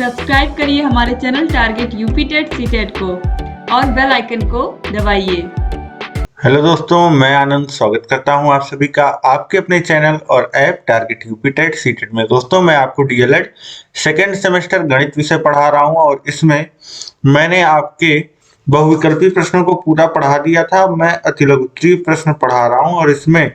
Subscribe करिए हमारे channel target UP TET CTET को और बेल आइकन को दबाइए। हेलो दोस्तों, मैं आनंद स्वागत करता हूं आप सभी का आपके अपने चैनल और app target UP TET CTET में। दोस्तों, मैं आपको डीएलएड सेकेंड सेमेस्टर गणित विषय पढ़ा रहा हूं और इसमें मैंने आपके बहुविकल्पी प्रश्नों को पूरा पढ़ा दिया था। मैं अतिलघुत्तरीय प्रश्न पढ़ा रहा हूं और इसमें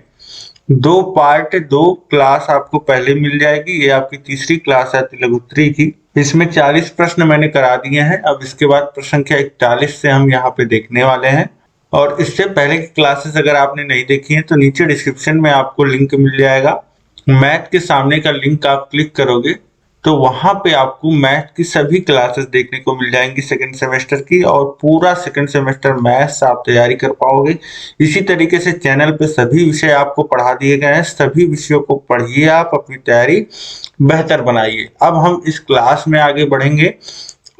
दो क्लास आपको पहले मिल जाएगी। ये आपकी तीसरी क्लास है अतिलघुत्तरीय की। इसमें 40 प्रश्न मैंने करा दिए हैं। अब इसके बाद प्रश्न संख्या 41 से हम यहाँ पे देखने वाले हैं। और इससे पहले की क्लासेस अगर आपने नहीं देखी हैं तो नीचे डिस्क्रिप्शन में आपको लिंक मिल जाएगा। मैथ के सामने का लिंक आप क्लिक करोगे तो वहां पे आपको मैथ की सभी क्लासेस देखने को मिल जाएंगी सेकंड सेमेस्टर की, और पूरा सेकंड सेमेस्टर मैथ्स आप तैयारी कर पाओगे। इसी तरीके से चैनल पे सभी विषय आपको पढ़ा दिए गए हैं। सभी विषयों को पढ़िए, आप अपनी तैयारी बेहतर बनाइए। अब हम इस क्लास में आगे बढ़ेंगे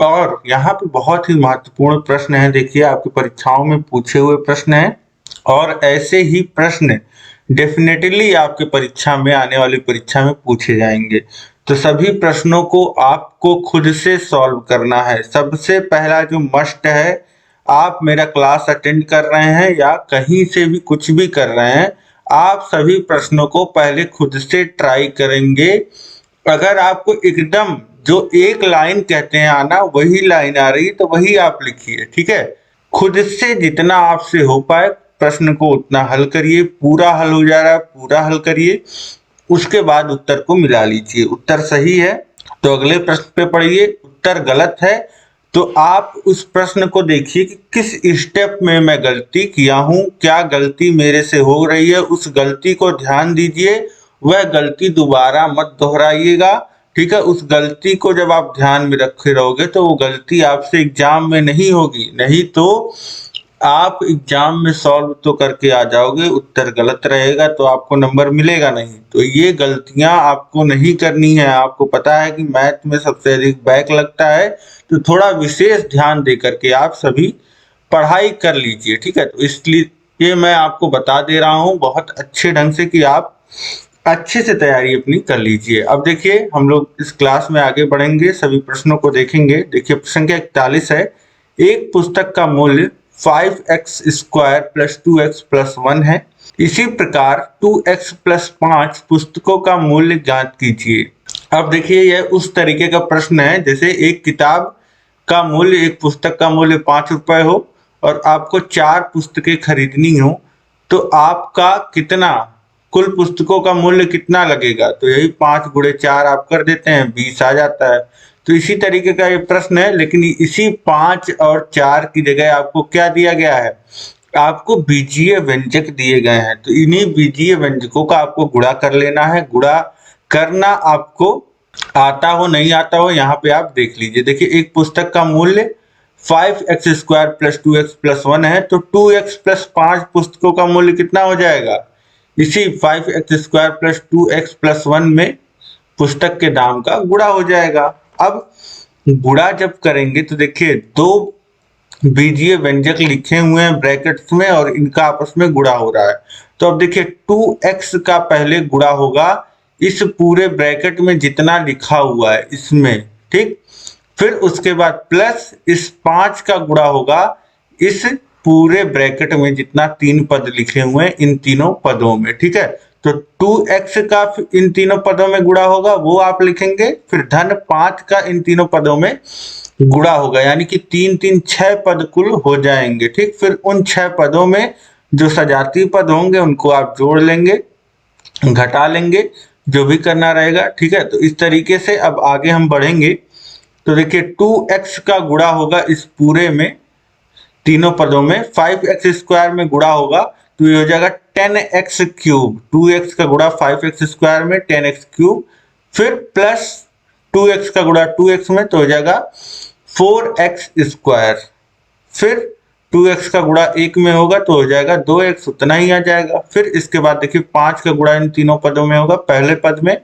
और यहाँ पे बहुत ही महत्वपूर्ण प्रश्न है। देखिए, आपकी परीक्षाओं में पूछे हुए प्रश्न है और ऐसे ही प्रश्न डेफिनेटली आपके परीक्षा में, आने वाली परीक्षा में पूछे जाएंगे। तो सभी प्रश्नों को आपको खुद से सॉल्व करना है। सबसे पहला जो मस्ट है, आप मेरा क्लास अटेंड कर रहे हैं या कहीं से भी कुछ भी कर रहे हैं, आप सभी प्रश्नों को पहले खुद से ट्राई करेंगे। अगर आपको एकदम जो एक लाइन कहते हैं आना, वही लाइन आ रही तो वही आप लिखिए, ठीक है। खुद से जितना आपसे हो पाए प्रश्न को उतना हल करिए। पूरा हल हो जा रहा है पूरा हल करिए, उसके बाद उत्तर को मिला लीजिए। उत्तर सही है तो अगले प्रश्न पे पढ़िए, उत्तर गलत है तो आप उस प्रश्न को देखिए कि किस स्टेप में मैं गलती किया हूं, क्या गलती मेरे से हो रही है, उस गलती को ध्यान दीजिए। वह गलती दोबारा मत दोहराइएगा, ठीक है। उस गलती को जब आप ध्यान में रखे रहोगे तो वो गलती आपसे एग्जाम में नहीं होगी। नहीं तो आप एग्जाम में सॉल्व तो करके आ जाओगे, उत्तर गलत रहेगा तो आपको नंबर मिलेगा नहीं। तो ये गलतियां आपको नहीं करनी है। आपको पता है कि मैथ में सबसे अधिक बैक लगता है, तो थोड़ा विशेष ध्यान दे करके आप सभी पढ़ाई कर लीजिए, ठीक है। तो इसलिए मैं आपको बता दे रहा हूं बहुत अच्छे ढंग से कि आप अच्छे से तैयारी अपनी कर लीजिए। अब देखिए, हम लोग इस क्लास में आगे बढ़ेंगे, सभी प्रश्नों को देखेंगे। देखिए, प्रश्न संख्या 41 है। एक पुस्तक का मूल्य 5x² + 2x + 1 है। इसी प्रकार 2x + 5 पुस्तकों का मूल्य ज्ञात कीजिए। अब देखिए, यह उस तरीके का प्रश्न है जैसे एक किताब का मूल्य, एक पुस्तक का मूल्य 5 रुपए हो और आपको 4 पुस्तकें खरीदनी हो, तो आपका कितना कुल पुस्तकों का मूल्य कितना लगेगा। तो यही 5 × 4 आप कर देते हैं, 20 आ जाता है। तो इसी तरीके का ये प्रश्न है, लेकिन इसी 5 और 4 की जगह आपको क्या दिया गया है, आपको बीजीय व्यंजक दिए गए हैं। तो इन्हीं बीजीय व्यंजकों का आपको गुणा कर लेना है। गुणा करना आपको आता हो नहीं आता हो, यहाँ पे आप देख लीजिए। देखिए, एक पुस्तक का मूल्य 5x² + 2x + 1 है, तो 2x + 5 पुस्तकों का मूल्य कितना हो जाएगा, इसी 5x² + 2x + 1 में पुस्तक के दाम का गुणा हो जाएगा। अब गुणा जब करेंगे तो देखिए, दो बीजीय व्यंजक लिखे हुए हैं ब्रैकेट्स में और इनका आपस में गुणा हो रहा है। तो अब देखिए, 2x का पहले गुणा होगा इस पूरे ब्रैकेट में जितना लिखा हुआ है इसमें, ठीक। फिर उसके बाद प्लस इस 5 का गुणा होगा इस पूरे ब्रैकेट में जितना 3 पद लिखे हुए हैं इन तीनों पदों में, ठीक है। तो 2x का इन तीनों पदों में गुणा होगा, वो आप लिखेंगे। फिर धन 5 का इन तीनों पदों में गुणा होगा, यानी कि 3 3 6 पद कुल हो जाएंगे, ठीक। फिर उन 6 पदों में जो सजातीय पद होंगे उनको आप जोड़ लेंगे, घटा लेंगे, जो भी करना रहेगा, ठीक है। तो इस तरीके से अब आगे हम बढ़ेंगे। तो देखिए, 2x का गुणा होगा इस पूरे में तीनों पदों में, 5x² में गुणा होगा तो ये हो जाएगा 10x³। 2x का गुणा 5x² में 10x³, फिर प्लस 2x का गुणा 2x में तो हो जाएगा 4x²। फिर 2x का गुणा 1 में होगा तो हो जाएगा 2x, उतना ही आ जाएगा। फिर इसके बाद देखिए, 5 का गुणा इन तीनों पदों में होगा, पहले पद में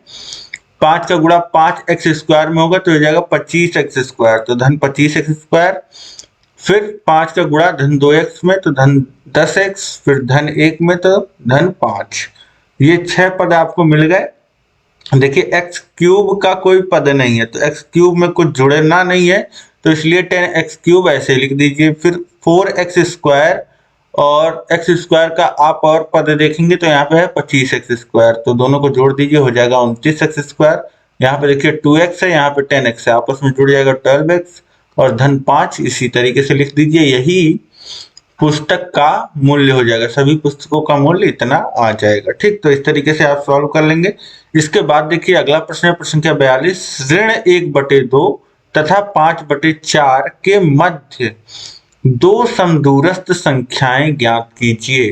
5 का गुणा 5x² में होगा तो हो जाएगा 25x², तो धन 25x²। फिर 5 का गुणा धन 2x में तो धन 10x, फिर धन 1 में तो धन 5। ये 6 पद आपको मिल गए। देखिए एक्स क्यूब का कोई पद नहीं है, तो एक्स क्यूब में कुछ जुड़ना नहीं है, तो इसलिए 10x क्यूब ऐसे लिख दीजिए। फिर 4x स्क्वायर, और एक्स स्क्वायर का आप और पद देखेंगे तो यहाँ पे है 25x स्क्वायर, तो दोनों को जोड़ दीजिए, हो जाएगा 29x स्क्वायर। यहाँ पे देखिए 2x है, यहाँ पे 10x है, आपस में जुड़ जाएगा 12x और धन 5, इसी तरीके से लिख दीजिए। यही पुस्तक का मूल्य हो जाएगा, सभी पुस्तकों का मूल्य इतना आ जाएगा। ठीक, तो इस तरीके से आप सॉल्व कर लेंगे। इसके बाद देखिए अगला प्रश्न है, प्रश्न संख्या 42, ऋण 1/2 तथा 5/4 के मध्य दो समदूरस्थ संख्याएं ज्ञात कीजिए।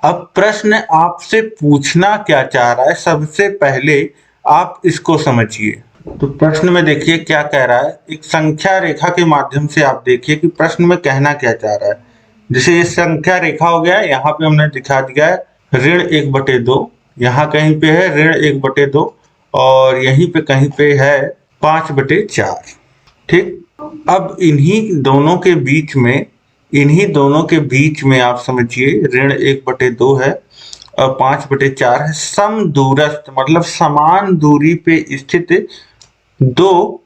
अब प्रश्न आपसे पूछना क्या चाह रहा है, सबसे पहले आप इसको समझिए। तो प्रश्न में देखिए क्या कह रहा है, एक संख्या रेखा के माध्यम से आप देखिए कि प्रश्न में कहना क्या चाह रहा है। जैसे ये संख्या रेखा हो गया, यहाँ पे हमने दिखा दिया है ऋण 1/2, यहाँ कहीं पे है ऋण 1/2 और यहीं पे कहीं पे है 5/4। ठीक, अब इन्हीं दोनों के बीच में आप समझिए ऋण 1/2 है और 5/4 है। समदूरस्थ मतलब समान दूरी पे स्थित दो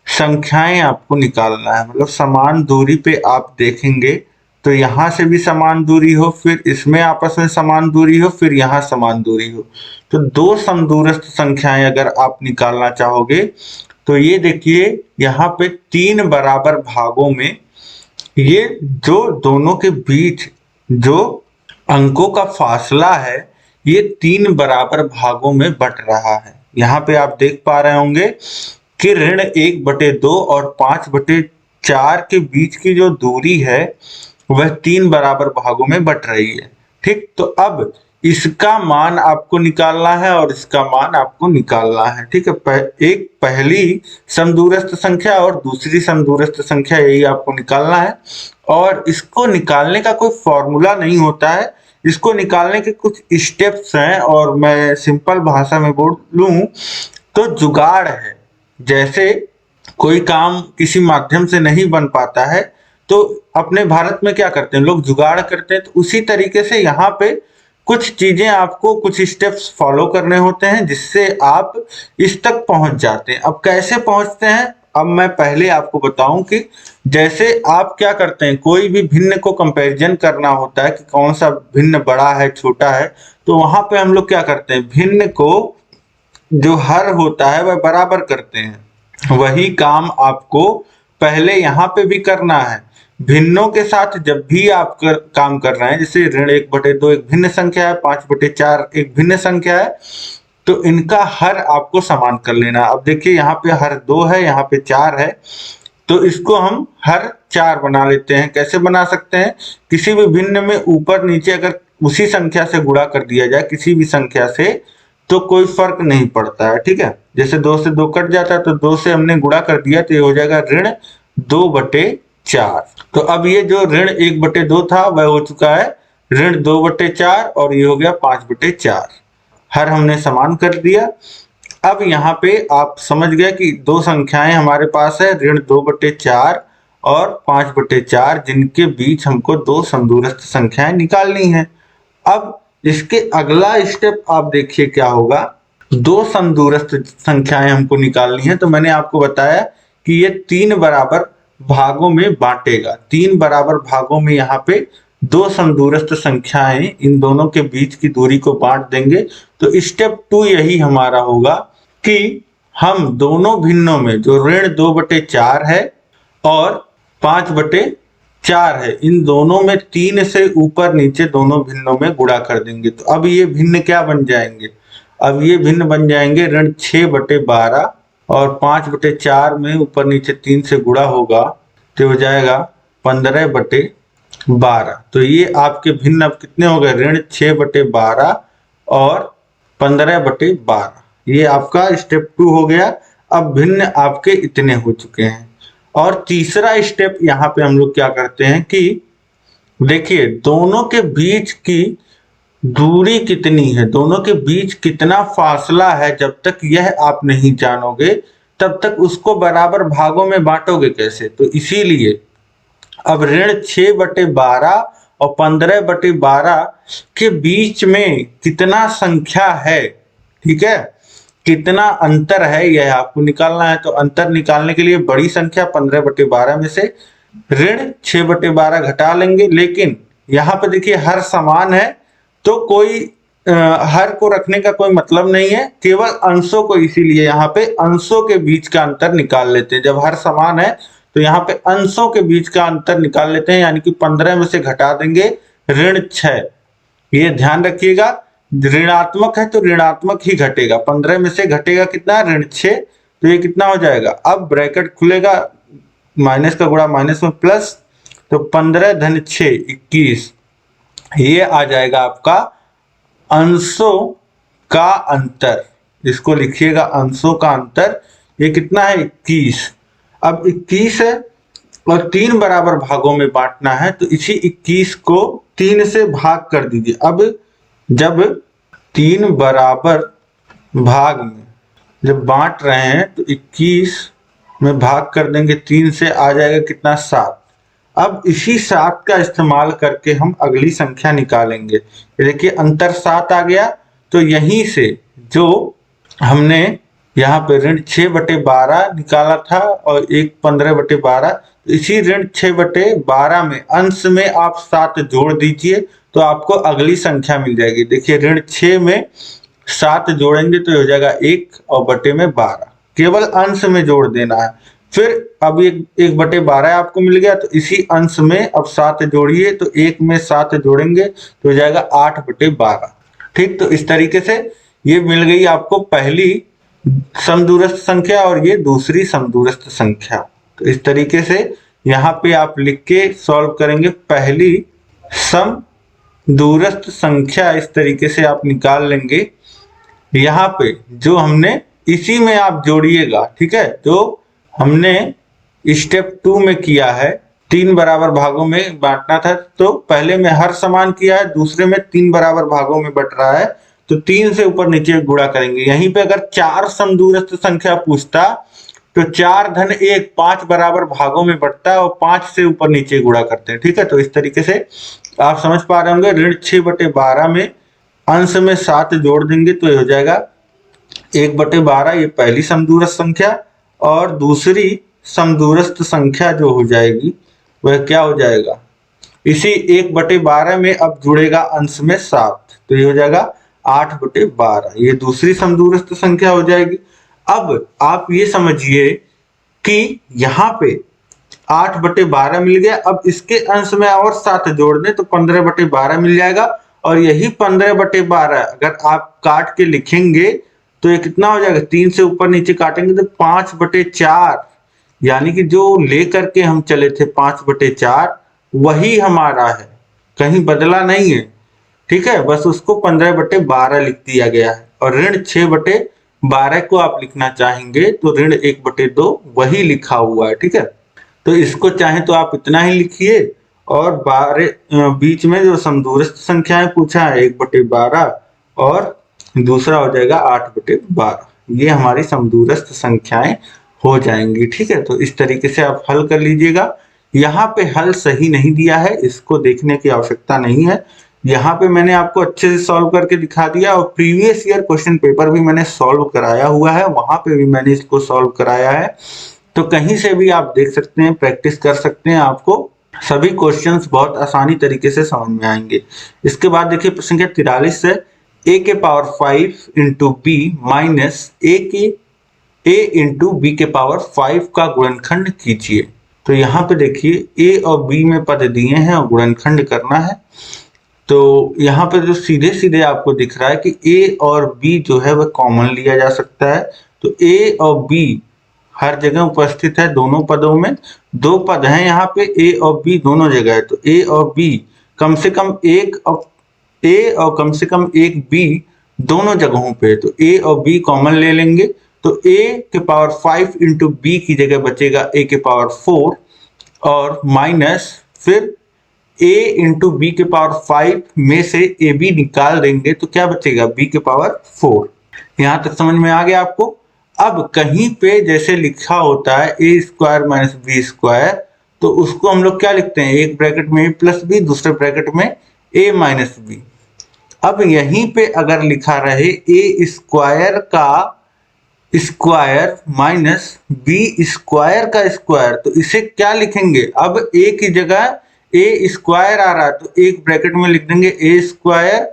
संख्याएं आपको निकालना है। मतलब समान दूरी पे आप देखेंगे तो यहाँ से भी समान दूरी हो, फिर इसमें आपस में समान दूरी हो, फिर यहाँ समान दूरी हो, तो दो समदूरस्थ संख्याएं अगर आप निकालना चाहोगे तो ये देखिए यहाँ पे 3 बराबर भागों में ये जो दोनों के बीच जो अंकों का फासला है ये 3 बराबर भागों में बट रहा है। यहाँ पे आप देख पा रहे होंगे कि ऋण 1/2 और 5/4 के बीच की जो दूरी है वह 3 बराबर भागों में बट रही है। ठीक, तो अब इसका मान आपको निकालना है और इसका मान आपको निकालना है। ठीक है, एक पहली समदूरस्थ संख्या और दूसरी समदूरस्थ संख्या, यही आपको निकालना है। और इसको निकालने का कोई फॉर्मूला नहीं होता है, इसको निकालने के कुछ स्टेप्स हैं, और मैं सिंपल भाषा में बोलूं तो जुगाड़ है। जैसे कोई काम किसी माध्यम से नहीं बन पाता है तो अपने भारत में क्या करते हैं लोग, जुगाड़ करते हैं। तो उसी तरीके से यहाँ पे कुछ चीजें आपको कुछ स्टेप्स फॉलो करने होते हैं जिससे आप इस तक पहुंच जाते हैं। अब कैसे पहुंचते हैं, अब मैं पहले आपको बताऊं कि जैसे आप क्या करते हैं, कोई भी भिन्न को कंपैरिजन करना होता है कि कौन सा भिन्न बड़ा है छोटा है, तो वहां पे हम लोग क्या करते हैं, भिन्न को जो हर होता है वह बराबर करते हैं। वही काम आपको पहले यहाँ पे भी करना है। भिन्नों के साथ जब भी आप काम कर रहे हैं, जैसे ऋण 1/2 एक भिन्न संख्या है, 5/4 एक भिन्न संख्या है, तो इनका हर आपको समान कर लेना। अब देखिए यहाँ पे हर 2 है, यहाँ पे 4 है, तो इसको हम हर 4 बना लेते हैं। कैसे बना सकते हैं, किसी भी भिन्न में ऊपर नीचे अगर उसी संख्या से गुणा कर दिया जाए किसी भी संख्या से तो कोई फर्क नहीं पड़ता है। ठीक है, जैसे 2 से 2 कट जाता है तो 2 से हमने गुणा कर दिया तो ये हो जाएगा ऋण 2/4। तो अब ये जो ऋण 1/2 था वह हो चुका है ऋण 2/4 और ये हो गया 5/4। हर हमने समान कर दिया। अब यहाँ पे आप समझ गए कि दो संख्याएं हमारे पास है, ऋण 2/4 और 5/4, जिनके बीच हमको दो समदूरस्थ संख्याएं निकालनी है। अब इसके अगला स्टेप आप देखिए क्या होगा, दो समदूरस्थ संख्याएं हमको निकालनी है। तो मैंने आपको बताया कि ये 3 बराबर भागों में बांटेगा। 3 बराबर भागों में यहाँ पे दो समदूरस्थ संख्याएं इन दोनों के बीच की दूरी को बांट देंगे। तो स्टेप 2 यही हमारा होगा कि हम दोनों भिन्नों में जो ऋण 2/4 है और 5/4 है, इन दोनों में 3 से ऊपर नीचे दोनों भिन्नों में गुणा कर देंगे। तो अब ये भिन्न क्या बन जाएंगे, अब ये भिन्न बन जाएंगे ऋण 6/12 और 5/4 में ऊपर नीचे 3 से गुणा होगा तो हो जाएगा 15/12। तो ये आपके भिन्न अब कितने हो गए, ऋण 6/12 और 15/12। ये आपका स्टेप 2 हो गया। अब भिन्न आपके इतने हो चुके हैं। और तीसरा स्टेप यहाँ पे हम लोग क्या करते हैं कि देखिए दोनों के बीच की दूरी कितनी है, दोनों के बीच कितना फासला है, जब तक यह आप नहीं जानोगे तब तक उसको बराबर भागों में बांटोगे कैसे। तो इसीलिए अब ऋण 6/12 और 15/12 के बीच में कितना संख्या है, ठीक है, कितना अंतर है यह आपको निकालना है। तो अंतर निकालने के लिए बड़ी संख्या 15/12 में से ऋण 6/12 घटा लेंगे। लेकिन यहाँ पे देखिए हर समान है तो कोई हर को रखने का कोई मतलब नहीं है, केवल अंशों को, इसीलिए यहाँ पे अंशों के बीच का अंतर निकाल लेते हैं। जब हर समान है तो यहाँ पे अंशों के बीच का अंतर निकाल लेते हैं, यानी कि 15 में से घटा देंगे ऋण 6। ये ध्यान रखिएगा, ऋणात्मक है तो ऋणात्मक ही घटेगा। 15 में से घटेगा कितना, ऋण 6। तो ये कितना हो जाएगा, अब ब्रैकेट खुलेगा, माइनस का गुणा माइनस में प्लस, तो 15 धन 6 21। ये आ जाएगा आपका अंशों का अंतर। इसको लिखिएगा अंशों का अंतर। ये कितना है, 21। अब 21 है और 3 बराबर भागों में बांटना है, तो इसी 21 को 3 से भाग कर दीजिए। अब जब 3 बराबर भाग में जब बांट रहे हैं तो 21 में भाग कर देंगे 3 से, आ जाएगा कितना, 7। अब इसी 7 का इस्तेमाल करके हम अगली संख्या निकालेंगे। ये देखिए अंतर 7 आ गया, तो यहीं से जो हमने यहाँ पे ऋण 6/12 निकाला था और एक 15/12, तो इसी ऋण 6/12 में अंश में आप 7 जोड़ दीजिए तो आपको अगली संख्या मिल जाएगी। देखिए ऋण 6 में 7 जोड़ेंगे तो हो जाएगा 1 और बटे में 12, केवल अंश में जोड़ देना है। फिर अब 1/12 आपको मिल गया, तो इसी अंश में अब 7 जोड़िए, तो 1 में 7 जोड़ेंगे तो हो जाएगा 8/12। ठीक, तो इस तरीके से ये मिल गई आपको पहली समदूरस्थ संख्या और ये दूसरी समदूरस्थ संख्या। तो इस तरीके से यहाँ पे आप लिख के सॉल्व करेंगे। पहली समदूरस्थ संख्या इस तरीके से आप निकाल लेंगे। यहाँ पे जो हमने इसी में आप जोड़िएगा, ठीक है, जो हमने स्टेप 2 में किया है, 3 बराबर भागों में बांटना था, तो पहले में हर समान किया है, दूसरे में 3 बराबर भागों में बट रहा है, तो 3 से ऊपर नीचे गुणा करेंगे। यहीं पे अगर 4 समदूरस्थ संख्या पूछता तो 4 धन 1 5 बराबर भागों में बटता है और 5 से ऊपर नीचे गुणा करते हैं। ठीक है, तो इस तरीके से आप समझ पा रहे होंगे। ऋण 6/12 में अंश में 7 जोड़ देंगे तो ये हो जाएगा 1/12। ये पहली समदूरस्थ संख्या, और दूसरी समदूरस्थ संख्या जो हो जाएगी वह क्या हो जाएगा, इसी 1/12 में अब जुड़ेगा अंश में 7, तो ये हो जाएगा 8/12। ये दूसरी समदूरस्थ संख्या हो जाएगी। अब आप ये समझिए कि यहाँ पे 8/12 मिल गया, अब इसके अंश में और 7 जोड़ दें तो 15/12 मिल जाएगा। और यही 15/12 अगर आप काट के लिखेंगे तो ये कितना हो जाएगा, 3 से ऊपर नीचे काटेंगे तो 5/4, यानी कि जो लेकर के हम चले थे 5/4 वही हमारा है, कहीं बदला नहीं है। ठीक है, बस उसको 15/12 लिख दिया गया है। और ऋण 6/12 को आप लिखना चाहेंगे तो ऋण 1/2 वही लिखा हुआ है। ठीक है, तो इसको चाहे तो आप इतना ही लिखिए, और 12 बीच में जो समदूरस्थ संख्याएं पूछा है 1/12 और दूसरा हो जाएगा 8/12। ये हमारी समदूरस्थ संख्याएं हो जाएंगी। ठीक है, तो इस तरीके से आप हल कर लीजिएगा। यहाँ पे हल सही नहीं दिया है, इसको देखने की आवश्यकता नहीं है। यहाँ पे मैंने आपको अच्छे से सॉल्व करके दिखा दिया, और प्रीवियस ईयर क्वेश्चन पेपर भी मैंने सॉल्व कराया हुआ है, वहां पे भी मैंने इसको सॉल्व कराया है। तो कहीं से भी आप देख सकते हैं, प्रैक्टिस कर सकते हैं, आपको सभी क्वेश्चंस बहुत आसानी तरीके से समझ में आएंगे। इसके बाद देखिए प्रश्न संख्या 43 है, a⁵ into B minus a into B के पावर 5 का गुणनखंड कीजिए। तो यहाँ पे देखिए a और b में पद दिए हैं और गुणनखंड करना है। तो यहाँ पे जो सीधे सीधे आपको दिख रहा है कि a और b जो है वह कॉमन लिया जा सकता है। तो a और b हर जगह उपस्थित है, दोनों पदों में 2 पद हैं यहाँ पे, a और b दोनों जगह है। तो a और b कम से कम एक b दोनों जगहों पे, तो a और b कॉमन ले लेंगे। तो a⁵ इंटू b की जगह बचेगा a⁴ और माइनस फिर a इंटू b⁵ में से ab निकाल देंगे तो क्या बचेगा, b⁴। यहाँ तक समझ में आ गया आपको। अब कहीं पे जैसे लिखा होता है a² माइनस b², तो उसको हम लोग क्या लिखते हैं, एक ब्रैकेट में a प्लस b, दूसरे ब्रैकेट में a माइनस b। अब यहीं पे अगर लिखा रहे a² का स्क्वायर माइनस बी स्क्वायर का स्क्वायर, तो इसे क्या लिखेंगे, अब ए की जगह ए स्क्वायर आ रहा है तो एक ब्रैकेट में लिख देंगे ए स्क्वायर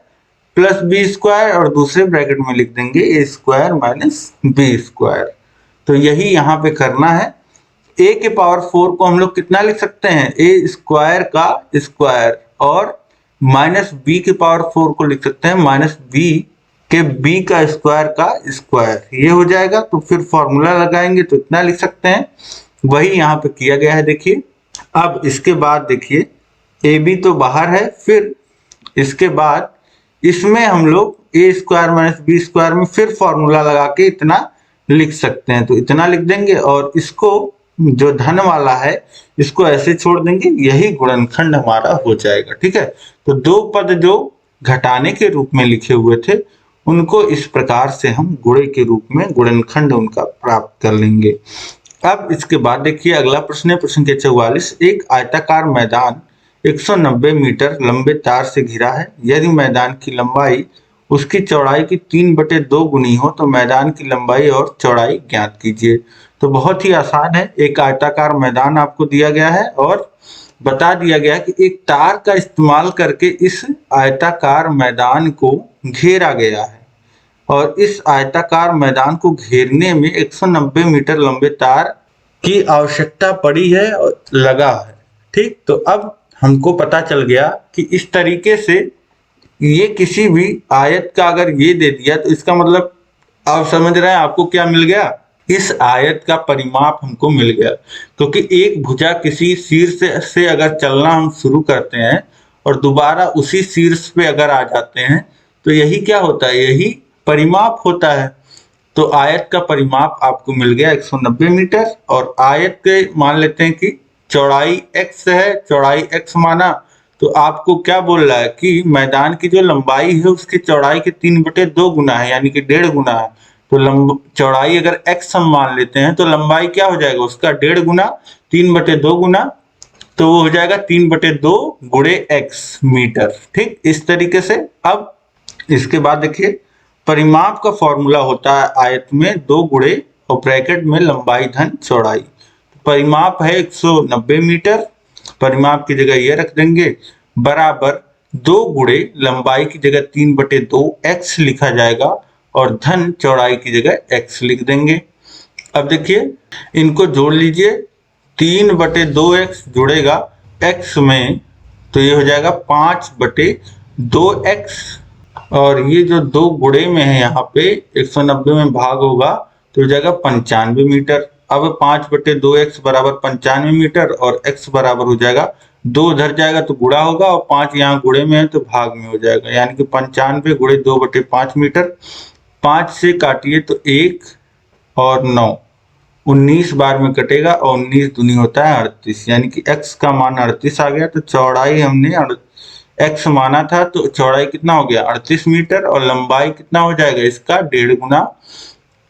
प्लस बी स्क्वायर और दूसरे ब्रैकेट में लिख देंगे ए स्क्वायर माइनस बी स्क्वायर। तो यही यहाँ पे करना है। ए के पावर 4 को हम लोग कितना लिख सकते हैं, ए स्क्वायर का स्क्वायर, और माइनस बी के पावर 4 को लिख सकते हैं माइनस बी के बी का स्क्वायर, ये हो जाएगा। तो फिर फॉर्मूला लगाएंगे तो इतना लिख सकते हैं, वही यहाँ पे किया गया है। देखिए अब इसके बाद देखिए ए बी तो बाहर है, फिर इसके बाद इसमें हम लोग ए स्क्वायर माइनस बी स्क्वायर में फिर फॉर्मूला लगा के इतना लिख सकते हैं, तो इतना लिख देंगे और इसको जो धन वाला है इसको ऐसे छोड़ देंगे, यही गुणनखंड हमारा हो जाएगा। ठीक है, तो दो पद जो घटाने के रूप में लिखे हुए थे उनको इस प्रकार से हम गुणे के रूप में गुणनखंड उनका प्राप्त कर लेंगे। अब इसके बाद देखिए अगला प्रश्न है, प्रश्न के 44। एक आयताकार मैदान 190 मीटर लंबे तार से घिरा है। यदि मैदान की लंबाई उसकी चौड़ाई की 3/2 गुनी हो तो मैदान की लंबाई और चौड़ाई ज्ञात कीजिए। तो बहुत ही आसान है, एक आयताकार मैदान आपको दिया गया है और बता दिया गया कि एक तार का इस्तेमाल करके इस आयताकार मैदान को घेरा गया है और इस आयताकार मैदान को घेरने में 190 मीटर लंबे तार की आवश्यकता पड़ी है और लगा है। ठीक, तो अब हमको पता चल गया कि इस तरीके से ये किसी भी आयत का अगर ये दे दिया तो इसका मतलब आप समझ रहे हैं आपको क्या मिल गया, इस आयत का परिमाप हमको मिल गया। क्योंकि एक भुजा किसी शीर्ष से अगर चलना हम शुरू करते हैं और दोबारा उसी शीर्ष पे अगर आ जाते हैं तो यही क्या होता है, यही परिमाप होता है। तो आयत का परिमाप आपको मिल गया 190 मीटर और आयत के मान लेते हैं कि चौड़ाई x है, चौड़ाई x माना तो आपको क्या बोल रहा है कि मैदान की जो लंबाई है उसकी चौड़ाई के 3/2 गुना है, यानी कि 1.5 गुना है। तो चौड़ाई अगर x हम मान लेते हैं तो लंबाई क्या हो जाएगा उसका 1.5 गुना 3/2 गुना, तो वो हो जाएगा 3/2 गुणे x मीटर। ठीक, इस तरीके से। अब इसके बाद देखिए परिमाप का फॉर्मूला होता है आयत में 2 गुणे और ब्रैकेट में लंबाई धन चौड़ाई। परिमाप है 190 मीटर, परिमाप की जगह ये रख देंगे बराबर 2 गुणे लंबाई की जगह 3/2 x लिखा जाएगा और धन चौड़ाई की जगह x लिख देंगे। अब देखिए इनको जोड़ लीजिए, 3/2x जुड़ेगा x में तो ये हो जाएगा 5/2x और ये जो 2 गुणे में है यहाँ पे 190 में भाग होगा तो हो जाएगा 95 मीटर। अब 5/2x बराबर 95 मीटर और x बराबर हो जाएगा 2 उधर जाएगा तो गुणा होगा और 5 यहाँ गुणे में है तो भाग में हो जाएगा, यानी कि 95 गुणे 2/5 मीटर। 5 से काटिए तो 1 और 9 19 बार में कटेगा और 19 दूनी होता है 38, यानी कि x का मान 38 आ गया। तो चौड़ाई हमने x माना था तो चौड़ाई कितना हो गया 38 मीटर और लंबाई कितना हो जाएगा इसका 1.5 गुना।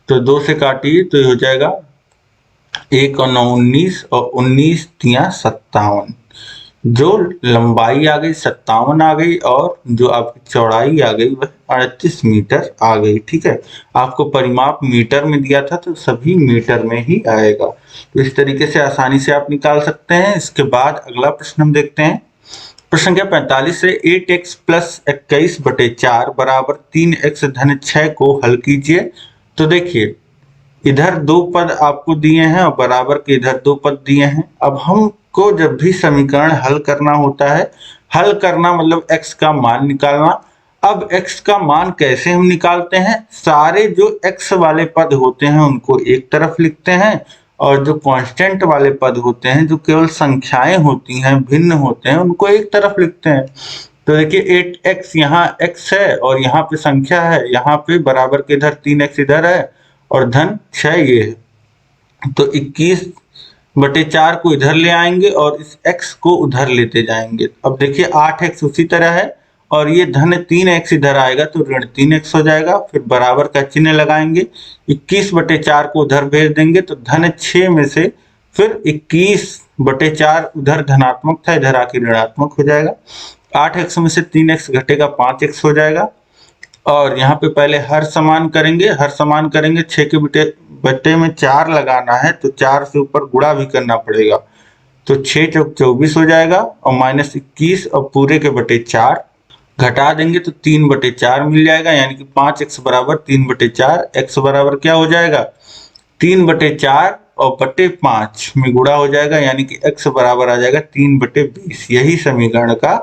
तो 2 से काटिए तो ये हो जाएगा 1 और 9 19 और 19 तिया 57, जो लंबाई आ गई 57 आ गई और जो आपकी चौड़ाई आ गई वह 38 मीटर आ गई। ठीक है, आपको परिमाप मीटर में दिया था तो सभी मीटर में ही आएगा। तो इस तरीके से आसानी से आप निकाल सकते हैं। इसके बाद अगला प्रश्न हम देखते हैं, प्रश्न संख्या 45 से 8x प्लस 21/4 बराबर 3x धन 6 को हल कीजिए। तो देखिए इधर 2 पद आपको दिए हैं और बराबर के इधर 2 पद दिए हैं। अब हमको जब भी समीकरण हल करना होता है, हल करना मतलब x का मान निकालना। अब x का मान कैसे हम निकालते हैं, सारे जो x वाले पद होते हैं उनको एक तरफ लिखते हैं और जो कांस्टेंट वाले पद होते हैं जो केवल संख्याएं होती हैं भिन्न होते हैं उनको एक तरफ लिखते हैं। तो देखिए 8x यहाँ x है और यहाँ पे संख्या है, यहाँ पे बराबर के इधर 3x इधर है और धन 6 ये है। तो 21/4 को इधर ले आएंगे और इस x को उधर लेते जाएंगे। अब देखिए 8x उसी तरह है और ये धन 3x इधर आएगा तो ऋण 3x हो जाएगा। फिर बराबर का चिन्ह लगाएंगे, 21/4 को उधर भेज देंगे तो धन 6 में से फिर 21/4 उधर धनात्मक था इधर आके ऋणात्मक हो जाएगा। 8x में से 3x घटेगा 5x हो जाएगा। और यहाँ पे पहले हर समान करेंगे, 6 के बट्टे में 4 लगाना है तो 4 से ऊपर गुणा भी करना पड़ेगा। तो 6 चौक 24 हो जाएगा और -21 और पूरे के बटे 4 घटा देंगे तो 3/4 मिल जाएगा, यानी कि 5x बराबर 3/4। x बराबर क्या हो जाएगा 3/4 और बटे 5 में गुणा हो जाएगा, यानी कि x बराबर आ जाएगा 3/20। यही समीकरण का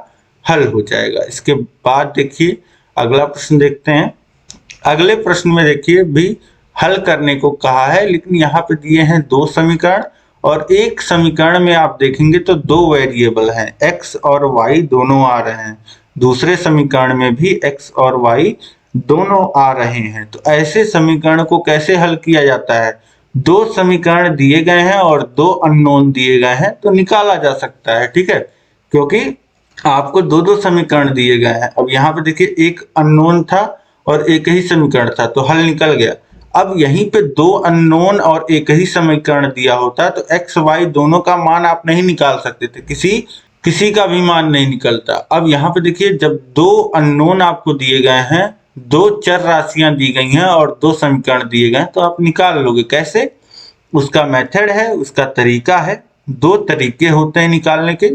हल हो जाएगा। इसके बाद देखिए अगला प्रश्न देखते हैं। अगले प्रश्न में देखिए भी हल करने को कहा है, लेकिन यहाँ पे दिए हैं 2 समीकरण और एक समीकरण में आप देखेंगे तो 2 वेरिएबल हैं, x और y दोनों आ रहे हैं। दूसरे समीकरण में भी x और y दोनों आ रहे हैं। तो ऐसे समीकरण को कैसे हल किया जाता है? 2 समीकरण दिए गए हैं और 2 अननोन दिए गए हैं तो निकाला जा सकता है, ठीक है, क्योंकि आपको 2 समीकरण दिए गए हैं। अब यहाँ पे देखिए एक अननोन था और एक ही समीकरण था तो हल निकल गया। अब यहीं पे 2 अननोन और एक ही समीकरण दिया होता तो x y दोनों का मान आप नहीं निकाल सकते थे, किसी का भी मान नहीं निकलता। अब यहाँ पे देखिए जब 2 अननोन आपको दिए गए हैं, 2 चर राशियां दी गई हैं और 2 समीकरण दिए गए हैं तो आप निकाल लोगे कैसे? उसका मेथड है, उसका तरीका है। 2 तरीके होते हैं निकालने के।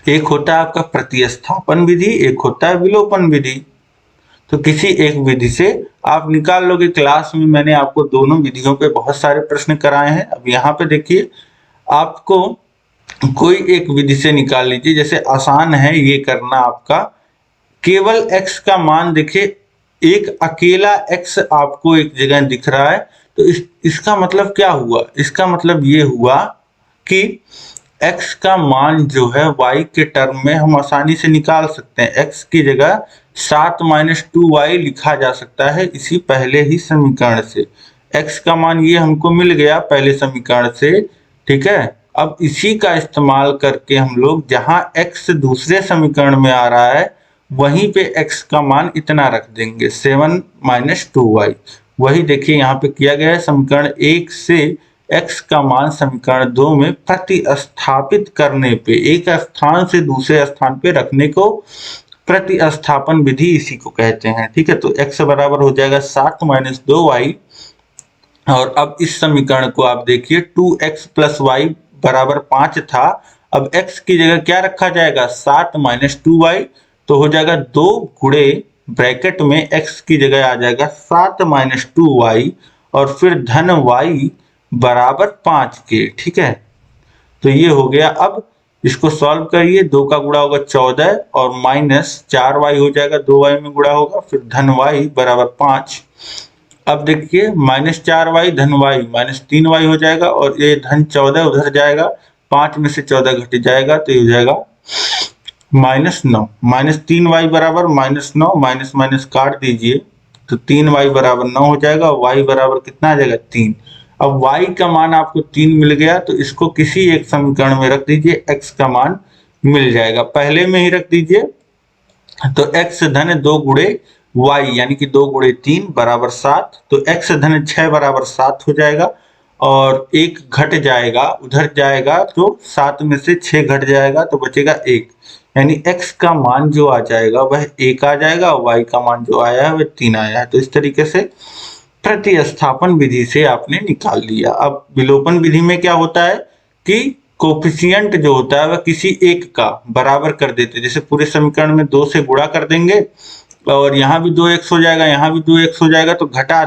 एक होता है आपका प्रतिस्थापन विधि, एक होता है विलोपन विधि। तो किसी एक विधि से आप निकाल लोगे। क्लास में मैंने आपको दोनों विधियों पे बहुत सारे प्रश्न कराए हैं। अब यहाँ पे देखिए आपको कोई एक विधि से निकाल लीजिए, जैसे आसान है ये करना आपका। केवल x का मान देखिए, एक अकेला x आपको एक जगह दिख रहा है तो इसका मतलब क्या हुआ? इसका मतलब ये हुआ कि x का मान जो है y के टर्म में हम आसानी से निकाल सकते हैं। x की जगह 7 - 2y लिखा जा सकता है इसी पहले ही समीकरण से। x का मान ये हमको मिल गया पहले समीकरण से, ठीक है। अब इसी का इस्तेमाल करके हम लोग जहां x दूसरे समीकरण में आ रहा है वहीं पे x का मान इतना रख देंगे, 7 - 2y। वही देखिए यहाँ पे किया गया है। समीकरण 1 से x का मान समीकरण 2 में प्रतिस्थापित करने पे, एक स्थान से दूसरे स्थान पे रखने को प्रतिस्थापन विधि इसी को कहते हैं, ठीक है। तो x बराबर हो जाएगा 7 - 2y। और अब इस समीकरण को आप देखिए 2x + y बराबर 5 था। अब x की जगह क्या रखा जाएगा? 7 - 2y। तो हो जाएगा 2 गुणे ब्रैकेट में x की जगह आ जाएगा 7 - 2y और फिर धन y बराबर 5 के, ठीक है। तो ये हो गया। अब इसको सॉल्व करिए, 2 का गुणा होगा 14 और -4y हो जाएगा, 2y में गुणा होगा, फिर धन y बराबर 5। अब देखिए -4y धन y -3y हो जाएगा और ये धन 14 उधर जाएगा, 5 में से 14 घट जाएगा तो ये हो जाएगा -9। -3y बराबर -9, माइनस माइनस काट दीजिए तो 3y बराबर 9 हो जाएगा। y बराबर कितना आ जाएगा? 3। अब y का मान आपको 3 मिल गया तो इसको किसी एक समीकरण में रख दीजिए, x का मान मिल जाएगा। पहले में ही रख दीजिए तो x धन 2 गुणे y यानी कि 2 गुणे 3 बराबर 7। तो x धन 6 बराबर 7 हो जाएगा और 1 घट जाएगा, उधर जाएगा तो 7 में से 6 घट जाएगा तो बचेगा 1, यानी x का मान जो आ जाएगा वह 1 आ जाएगा और y का मान जो आया है वह 3 आया है। तो इस तरीके से प्रतिस्थापन विधि से आपने निकाल लिया। अब विलोपन विधि में क्या होता है कि कोफिशिएंट जो होता है वह किसी एक का बराबर कर देते, जैसे पूरे समीकरण में 2 से गुणा कर देंगे और यहाँ भी 2x हो जाएगा, यहाँ भी 2x हो जाएगा तो घटा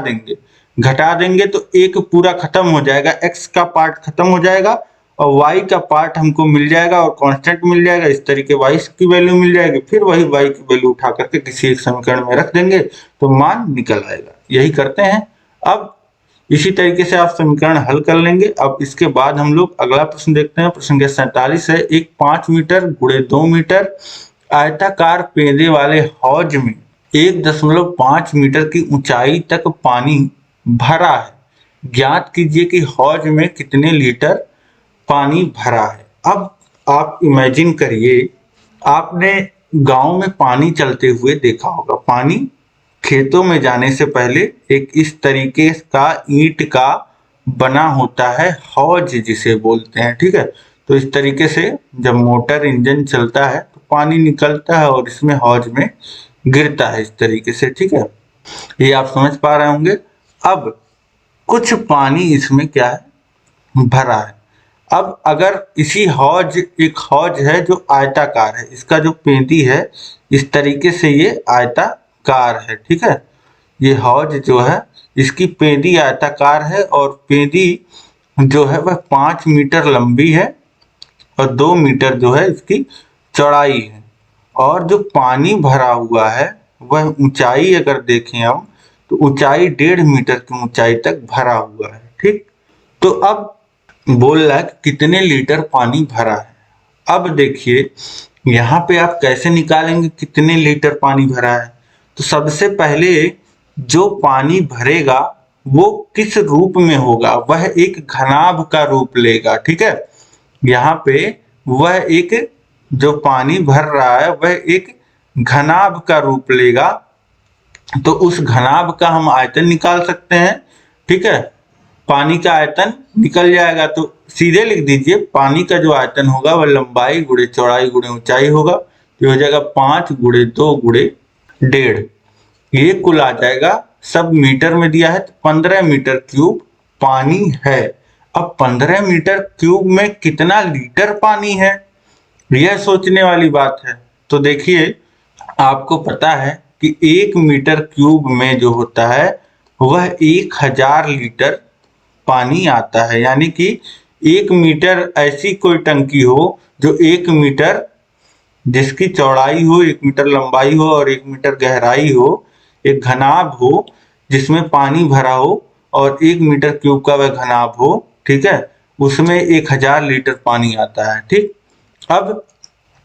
देंगे तो एक पूरा खत्म हो जाएगा, x का पार्ट खत्म हो जाएगा और y का पार्ट हमको मिल जाएगा और कांस्टेंट मिल जाएगा। इस तरीके y की वैल्यू मिल जाएगी, फिर वही y की वैल्यू उठा करके किसी एक समीकरण में रख देंगे तो मान निकल आएगा। यही करते हैं। अब इसी तरीके से आप समीकरण हल कर लेंगे। अब इसके बाद हम लोग अगला प्रश्न देखते हैं। प्रश्न संख्या 47 है। एक 5 मीटर गुणे 2 मीटर आयताकार पेंदे वाले हौज में 1.5 मीटर की ऊंचाई तक पानी भरा है। ज्ञात कीजिए कि हौज में कितने लीटर पानी भरा है। अब आप इमेजिन करिए, आपने गांव में पानी चलते हुए देखा होगा। पानी खेतों में जाने से पहले एक इस तरीके का ईंट का बना होता है हौज जिसे बोलते हैं, ठीक है। तो इस तरीके से जब मोटर इंजन चलता है तो पानी निकलता है और इसमें हौज में गिरता है इस तरीके से, ठीक है। ये आप समझ पा रहे होंगे। अब कुछ पानी इसमें क्या है, भरा है। अब अगर इसी हौज, एक हौज है जो आयताकार है, इसका जो पेंदी है इस तरीके से ये आयताकार है, ठीक है। ये हौज जो है इसकी पेंदी आयताकार है और पेंदी जो है वह 5 मीटर लंबी है और 2 मीटर जो है इसकी चौड़ाई है। और जो पानी भरा हुआ है वह ऊंचाई अगर देखें हम तो ऊंचाई 1.5 मीटर की ऊंचाई तक भरा हुआ है, ठीक। तो अब बोल रहा है कि कितने लीटर पानी भरा है। अब देखिए यहाँ पे आप कैसे निकालेंगे कितने लीटर पानी भरा है। तो सबसे पहले जो पानी भरेगा वो किस रूप में होगा, वह एक घनाभ का रूप लेगा, ठीक है। यहाँ पे वह एक, जो पानी भर रहा है वह एक घनाभ का रूप लेगा। तो उस घनाभ का हम आयतन निकाल सकते हैं, ठीक है। पानी का आयतन निकल जाएगा तो सीधे लिख दीजिए, पानी का जो आयतन होगा वह लंबाई गुणे चौड़ाई गुणे ऊंचाई होगा। तो हो जाएगा 5 गुणे 2 गुणे 1.5। ये कुल आ जाएगा, सब मीटर में दिया है तो 15 मीटर क्यूब पानी है। अब 15 मीटर क्यूब में कितना लीटर पानी है, यह सोचने वाली बात है। तो देखिए आपको पता है कि 1 मीटर क्यूब में जो होता है वह 1000 लीटर पानी आता है। यानी कि 1 मीटर ऐसी कोई टंकी हो जो 1 मीटर जिसकी चौड़ाई हो, 1 मीटर लंबाई हो और 1 मीटर गहराई हो, एक घनाभ हो जिसमें पानी भरा हो और 1 मीटर क्यूब का वह घनाभ हो, ठीक है, उसमें 1000 लीटर पानी आता है, ठीक। अब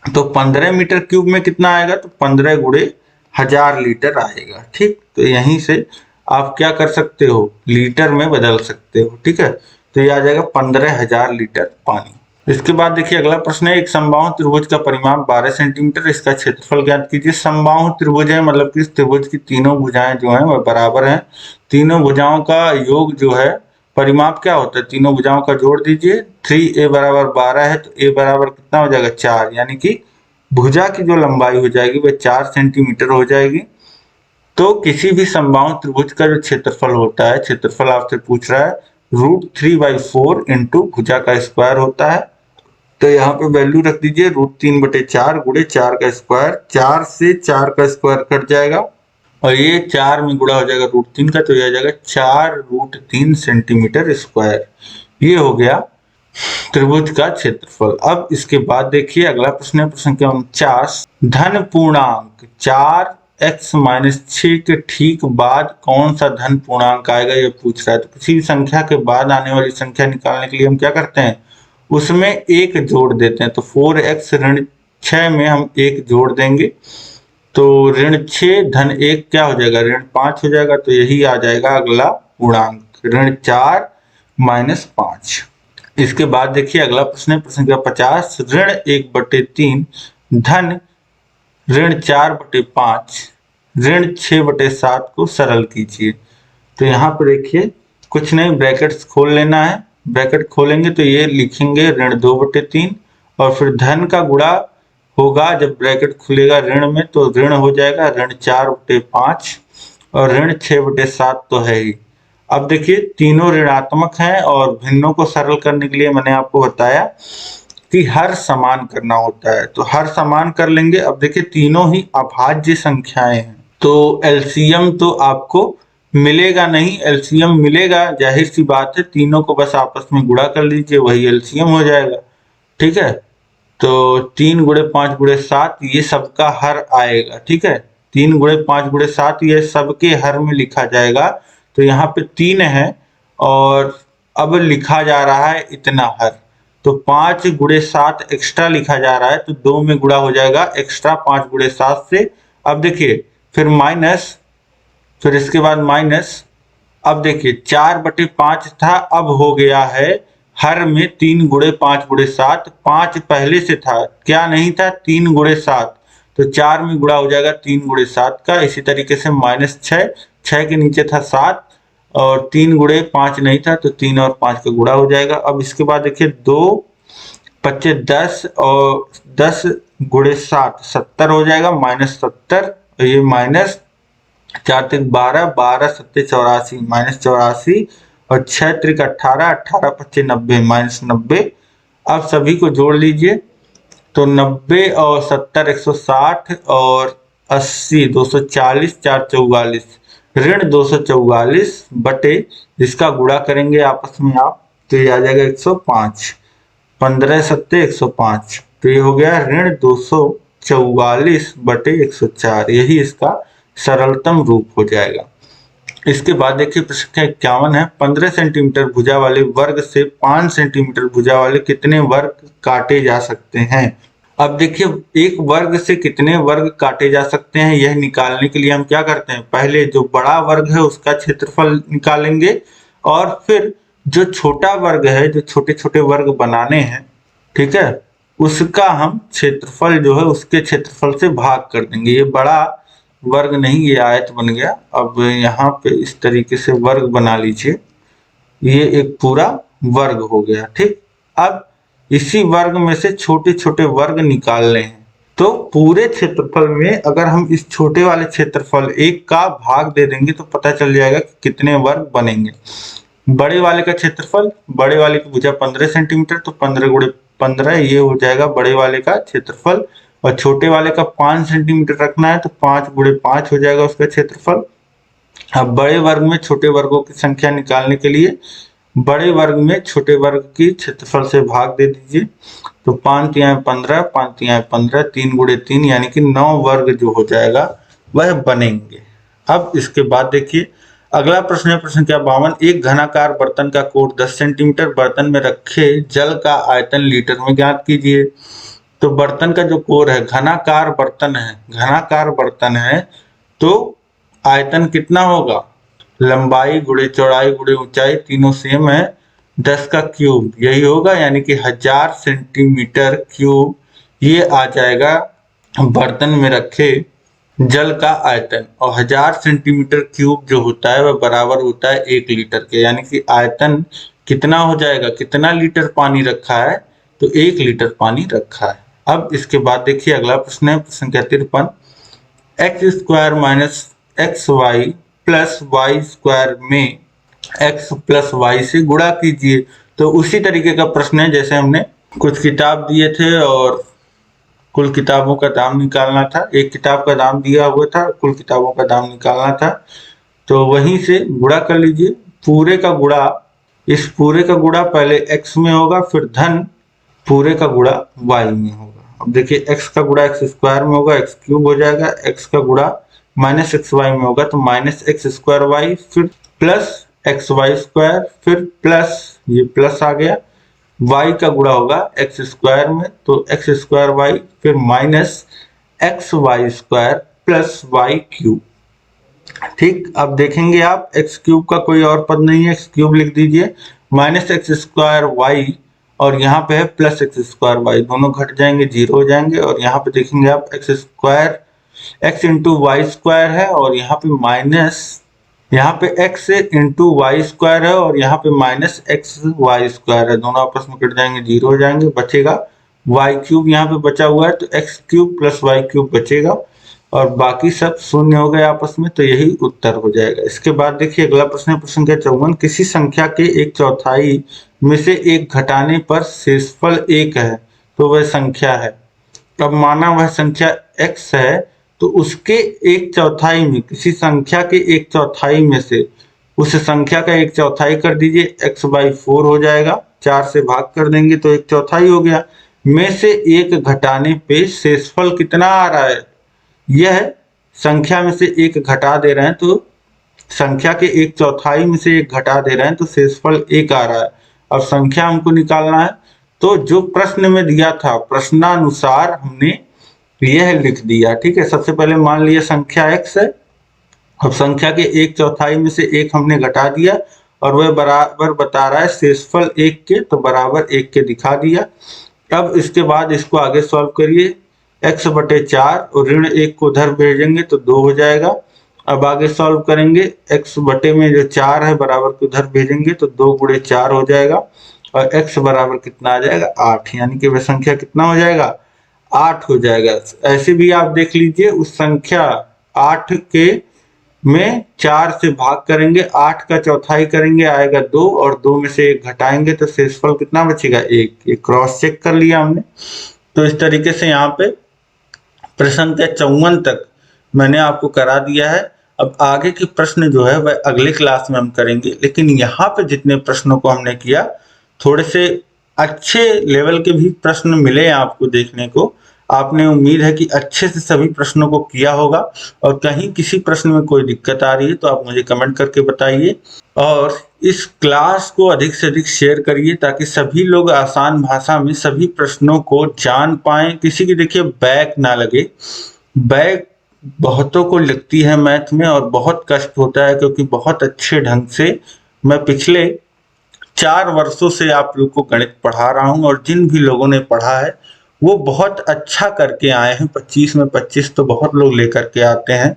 तो 15 मीटर क्यूब में कितना आएगा, तो 15 गुणे 1000 लीटर आएगा, ठीक। तो यहीं से आप क्या कर सकते हो, लीटर में बदल सकते हो, ठीक है। तो ये आ जाएगा 15,000 लीटर पानी। इसके बाद देखिए अगला प्रश्न है, एक समबाहु त्रिभुज का परिमाप 12 सेंटीमीटर, इसका क्षेत्रफल ज्ञात कीजिए। समबाहु त्रिभुज है मतलब कि इस त्रिभुज की तीनों भुजाएं जो हैं वह बराबर हैं। तीनों भुजाओं का योग जो है, परिमाप क्या होता है, तीनों भुजाओं का जोड़ दीजिए। 3a बराबर 12 है तो a बराबर कितना हो जाएगा 4, यानी कि भुजा की जो लंबाई हो जाएगी वह 4 सेंटीमीटर हो जाएगी। तो किसी भी समबाहु त्रिभुज का जो क्षेत्रफल होता है, क्षेत्रफल आपसे पूछ रहा है, √3/4 इंटू भुजा का स्क्वायर होता है। तो यहाँ पे वैल्यू रख दीजिए √3/4 गुणे 4 का स्क्वायर, 4 से 4 का स्क्वायर कट जाएगा और ये 4 में गुणा हो जाएगा √3 का, तो यह आ जाएगा 4√3 सेंटीमीटर स्क्वायर। ये हो गया त्रिभुज का क्षेत्रफल। अब इसके बाद देखिए अगला प्रश्न है, प्रश्न संख्या 49, धन पूर्णांक 4x-6 के ठीक बाद कौन सा धन पूर्णांक आएगा, यह पूछ रहा है। तो किसी भी संख्या के बाद आने वाली संख्या निकालने के लिए हम क्या करते हैं, उसमें एक जोड़ देते हैं। तो 4x ऋण 6 में हम एक जोड़ देंगे तो ऋण 6 धन 1 क्या हो जाएगा, ऋण 5 हो जाएगा। तो यही आ जाएगा अगला पूर्णांक, ऋण 4 माइनस 5। इसके बाद देखिए अगला प्रश्न है, प्रश्न संख्या 50, ऋण 1/3 धन ऋण 4/5 ऋण 6/7 को सरल कीजिए। तो यहाँ पर देखिए कुछ नहीं, ब्रैकेट्स खोल लेना है। ब्रैकेट खोलेंगे तो ये लिखेंगे ऋण 2/3 और फिर धन का गुणा होगा, जब ब्रैकेट खुलेगा ऋण में तो ऋण हो जाएगा ऋण 4/5 और ऋण 6/7 तो है ही। अब देखिए तीनों ऋणात्मक हैं और भिन्नों को सरल करने के लिए मैंने आपको बताया कि हर समान करना होता है, तो हर समान कर लेंगे। अब देखिए तीनों ही अभाज्य संख्याएं हैं तो एलसीएम तो आपको मिलेगा नहीं, एलसीएम मिलेगा जाहिर सी बात है, तीनों को बस आपस में गुणा कर लीजिए वही एलसीएम हो जाएगा, ठीक है। तो 3 गुणे 5 गुणे 7 ये सबका हर आएगा, ठीक है। 3 गुणे 5 गुणे 7 ये सबके हर में लिखा जाएगा। तो यहाँ पे 3 है और अब लिखा जा रहा है इतना हर, तो 5 गुणे 7 एक्स्ट्रा लिखा जा रहा है तो 2 में गुणा हो जाएगा एक्स्ट्रा 5 गुणे 7 से। अब देखिए फिर माइनस, फिर इसके बाद माइनस, अब देखिए 4/5 था, अब हो गया है हर में 3 गुणे 5 गुणे 7, 5 पहले से था, क्या नहीं था 3 गुणे 7, तो 4 में गुणा हो जाएगा 3 गुणे 7 का। इसी तरीके से -6, 6 के नीचे था 7 और 3 गुणे 5 नहीं था तो 3 और 5 का गुणा हो जाएगा। अब इसके बाद देखिए 2 25 10 और 10 गुणे 7 70 हो जाएगा, -70, ये 4 तिक 12, 12 सत्ते 84 माइनस 84 और 6 त्रिक 18, 18 पच्चे 90 माइनस 90। अब सभी को जोड़ लीजिए तो 90 और 70 160 और 80 240, 4 44 ऋण 244 बटे इसका गुणा करेंगे आपस में आप तो ये आ जाएगा 105, 15 सत्ते 105, तो ये हो गया ऋण 244 बटे 104, यही इसका सरलतम रूप हो जाएगा। इसके बाद देखिए प्रश्न 51 है, 15 सेंटीमीटर भुजा वाले वर्ग से 5 सेंटीमीटर भुजा वाले कितने वर्ग काटे जा सकते हैं। अब देखिए एक वर्ग से कितने वर्ग काटे जा सकते हैं यह निकालने के लिए हम क्या करते हैं, पहले जो बड़ा वर्ग है उसका क्षेत्रफल निकालेंगे और फिर जो छोटा वर्ग है, जो छोटे छोटे वर्ग बनाने हैं, ठीक है, उसका हम क्षेत्रफल जो है उसके क्षेत्रफल से भाग कर देंगे। ये बड़ा वर्ग नहीं, ये आयत बन गया। अब यहाँ पे इस तरीके से वर्ग बना लीजिए, ये एक पूरा वर्ग हो गया। ठीक, अब इसी वर्ग में से छोटे छोटे वर्ग निकालने हैं तो पूरे क्षेत्रफल में अगर हम इस छोटे वाले क्षेत्रफल एक का भाग दे देंगे तो पता चल जाएगा कि कितने वर्ग बनेंगे। बड़े वाले का क्षेत्रफल, बड़े वाले की भुजा 15 सेंटीमीटर तो 15 गुणे 15 ये हो जाएगा बड़े वाले का क्षेत्रफल, और छोटे वाले का 5 सेंटीमीटर रखना है तो 5 गुणे 5 हो जाएगा उसका क्षेत्रफल। अब बड़े वर्ग में छोटे वर्गों की संख्या निकालने के लिए बड़े वर्ग में छोटे वर्ग की क्षेत्रफल से भाग दे दीजिए तो 5 तिहाई 15, 5 तिहाई 15, 3 गुणे 3 यानी कि 9 वर्ग जो हो जाएगा वह बनेंगे। अब इसके बाद देखिए अगला प्रश्न है, प्रश्न क्या 52, एक घनाकार बर्तन का कोर 10 सेंटीमीटर, बर्तन में रखे जल का आयतन लीटर में ज्ञात कीजिए। तो बर्तन का जो कोर है, घनाकार बर्तन है, घनाकार बर्तन है तो आयतन कितना होगा, लंबाई गुणे चौड़ाई गुणे ऊंचाई तीनों सेम है, 10 का क्यूब यही होगा, यानी कि 1000 सेंटीमीटर क्यूब ये आ जाएगा बर्तन में रखे जल का आयतन। और 1000 सेंटीमीटर क्यूब जो होता है वह बराबर होता है 1 लीटर के, यानी कि आयतन कितना हो जाएगा, कितना लीटर पानी रखा है तो 1 लीटर पानी रखा है। अब इसके बाद देखिए अगला प्रश्न है, प्रश्न 53, X square minus X Y plus Y square में x प्लस वाई से गुणा कीजिए। तो उसी तरीके का प्रश्न है जैसे हमने कुछ किताब दिए थे और कुल किताबों का दाम निकालना था, एक किताब का दाम दिया हुआ था, कुल किताबों का दाम निकालना था, तो वहीं से गुणा कर लीजिए। पूरे का गुणा, इस पूरे का गुणा पहले x में होगा फिर धन पूरे का गुणा y में होगा। अब देखिए x का गुणा एक्स स्क्वायर में होगा, x क्यूब हो जाएगा, x का गुणा माइनस एक्स वाई में होगा तो माइनस एक्स स्क्वायर वाई, फिर प्लस एक्स वाई स्क्वायर, फिर प्लस ये प्लस आ गया, y का गुणा होगा एक्स स्क्वायर में तो एक्स स्क्वायर वाई, फिर minus X Y square plus Y cube. ठीक, अब देखेंगे आप एक्स क्यूब का कोई और पद नहीं है, एक्स क्यूब लिख दीजिए, माइनस एक्स स्क्वायर वाई और यहाँ पे है प्लस एक्स स्क्वायर वाई, दोनों घट जाएंगे 0 हो जाएंगे, और यहाँ पे देखेंगे आप X square X into Y square है और यहाँ पे माइनस, यहाँ पे एक्स इंटू वाई स्क्वायर है और यहाँ पे माइनस एक्स वाई स्क्वायर है, दोनों आपस में कट जाएंगे 0 हो जाएंगे, बचेगा वाई क्यूब यहाँ पे बचा हुआ है तो X cube plus Y cube बचेगा और बाकी सब शून्य हो गए आपस में, तो यही उत्तर हो जाएगा। इसके बाद देखिए अगला प्रश्न है, प्रश्न 54, किसी संख्या के 1/4 में से एक घटाने पर शेषफल 1 है तो वह संख्या है। अब माना वह संख्या x है तो उसके 1/4 में, किसी संख्या के 1/4 में से उस संख्या का 1/4 कर दीजिए, x/4 हो जाएगा, 4 से भाग कर देंगे तो 1/4 हो गया, में से एक घटाने पे शेषफल कितना आ रहा है, यह संख्या में से एक घटा दे रहे हैं तो संख्या के 1/4 में से एक घटा दे रहे हैं तो शेषफल 1 आ रहा है। अब संख्या हमको निकालना है तो जो प्रश्न में दिया था प्रश्नानुसार हमने यह लिख दिया। ठीक है, सबसे पहले मान लिया संख्या x है, अब संख्या के 1/4 में से एक हमने घटा दिया और वह बराबर बता रहा है शेषफल 1 के, तो बराबर 1 के दिखा दिया। अब इसके बाद इसको आगे सॉल्व करिए, x/4 और ऋण 1 को उधर भेजेंगे तो 2 हो जाएगा। अब आगे सॉल्व करेंगे, x बटे में जो 4 है बराबर को उधर भेजेंगे तो 2 गुणे 4 हो जाएगा और x बराबर कितना आ जाएगा 8, यानी कि वह संख्या कितना हो जाएगा 8 हो जाएगा। ऐसे भी आप देख लीजिए उस संख्या 8 के में 4 से भाग करेंगे, 8 का चौथाई करेंगे आएगा 2 और 2 में से 1 घटाएंगे तो शेषफल कितना बचेगा 1। ये क्रॉस चेक कर लिया हमने। तो इस तरीके से यहाँ पे प्रश्न संख्या 54 तक मैंने आपको करा दिया है। अब आगे के प्रश्न जो है वह अगले क्लास में हम करेंगे, लेकिन यहाँ पे जितने प्रश्नों को हमने किया थोड़े से अच्छे लेवल के भी प्रश्न मिले आपको देखने को। आपने उम्मीद है कि अच्छे से सभी प्रश्नों को किया होगा, और कहीं किसी प्रश्न में कोई दिक्कत आ रही है तो आप मुझे कमेंट करके बताइए, और इस क्लास को अधिक से अधिक शेयर करिए ताकि सभी लोग आसान भाषा में सभी प्रश्नों को जान पाएं। किसी की देखिए बैक ना लगे। बैक बहुतों को लगती है मैथ में और बहुत कष्ट होता है, क्योंकि बहुत अच्छे ढंग से मैं पिछले 4 वर्षों से आप लोग को गणित पढ़ा रहा हूं, और जिन भी लोगों ने पढ़ा है वो बहुत अच्छा करके आए हैं। 25 में 25 तो बहुत लोग लेकर के आते हैं,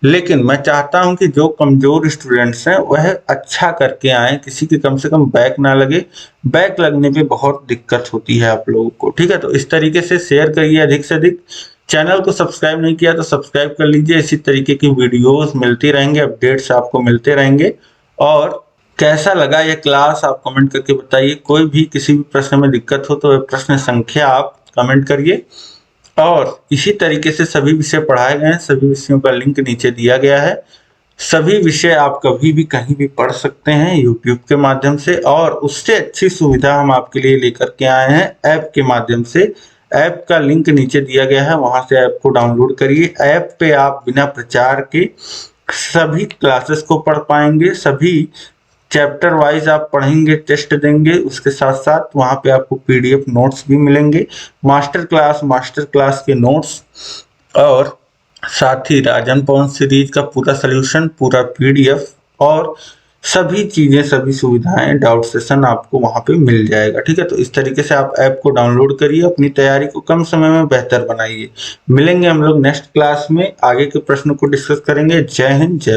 लेकिन मैं चाहता हूं कि जो कमजोर स्टूडेंट्स हैं वह अच्छा करके आए, किसी के कम से कम बैक ना लगे। बैक लगने पे बहुत दिक्कत होती है आप लोगों को, ठीक है। तो इस तरीके से शेयर करिए अधिक से अधिक। चैनल को सब्सक्राइब नहीं किया तो सब्सक्राइब कर लीजिए, इसी तरीके की वीडियोस मिलती रहेंगे, अपडेट्स आपको मिलते रहेंगे। और कैसा लगा ये क्लास आप कमेंट करके बताइए। कोई भी किसी भी प्रश्न में दिक्कत हो तो प्रश्न संख्या आप कमेंट करिए, और इसी तरीके से सभी विषय पढ़ाए गए हैं। सभी विषयों का लिंक नीचे दिया गया है। सभी विषय आप कभी भी कहीं भी पढ़ सकते हैं यूट्यूब के माध्यम से, और उससे अच्छी सुविधा हम आपके लिए लेकर के आए हैं ऐप के माध्यम से। ऐप का लिंक नीचे दिया गया है, वहां से ऐप को डाउनलोड करिए। ऐप पे आप बिना प्रचार के सभी क्लासेस को पढ़ पाएंगे, सभी चैप्टर वाइज आप पढ़ेंगे, टेस्ट देंगे, उसके साथ साथ वहां पे आपको पीडीएफ नोट्स भी मिलेंगे, मास्टर क्लास के नोट्स, और साथ ही राजन पवन सीरीज का पूरा सॉल्यूशन, पूरा पीडीएफ, और सभी चीजें, सभी सुविधाएं, डाउट सेशन आपको वहां पे मिल जाएगा, ठीक है। तो इस तरीके से आप ऐप को डाउनलोड करिए, अपनी तैयारी को कम समय में बेहतर बनाइए। मिलेंगे हम लोग नेक्स्ट क्लास में, आगे के प्रश्नों को डिस्कस करेंगे। जय हिंद, जय